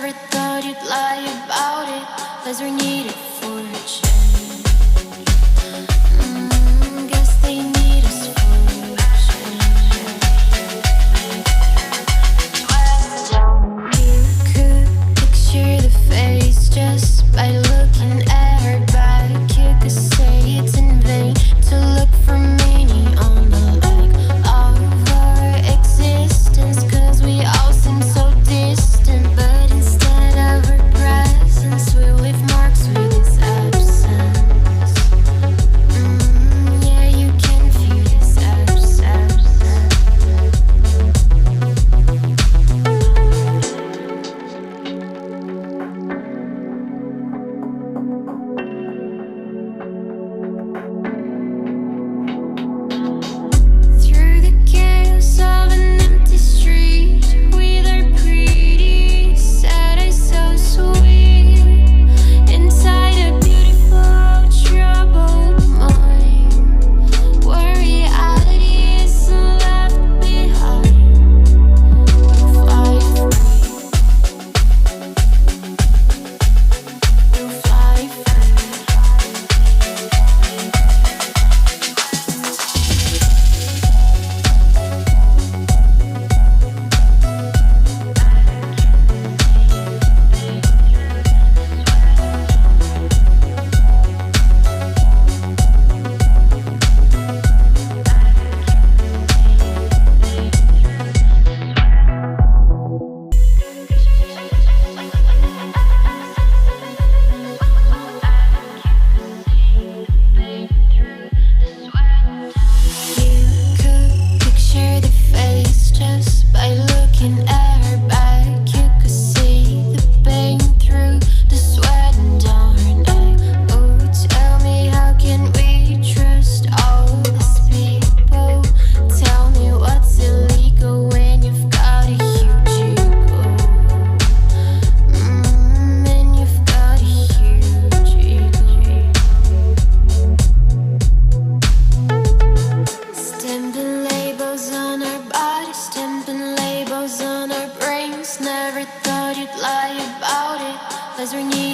never thought you'd lie about it. Lies were needed for a change. Guess they need us for a change. You could picture the face just by looking at her back. You could say it's in vain to look for meaning on the lack of our existence, 'cause we all seem so distant. But instead of our presence, we leave marks with this absence. Yeah, you can feel this absence. Through the chaos of an empty street, with our pretty sad eyes so sweet, inside a beautiful troubled mind, where reality is left behind. We'll fly free. We'll fly free. You could picture the face just by looking at her back. You could see the pain through the sweat and down her neck. Oh, tell me, how can we trust all these people? Tell me what's illegal when you've got a huge ego. And you've got a huge ego. Stamping labels on our bodies, stamping labels on our brains. Never thought you'd lie about it. Lies were needed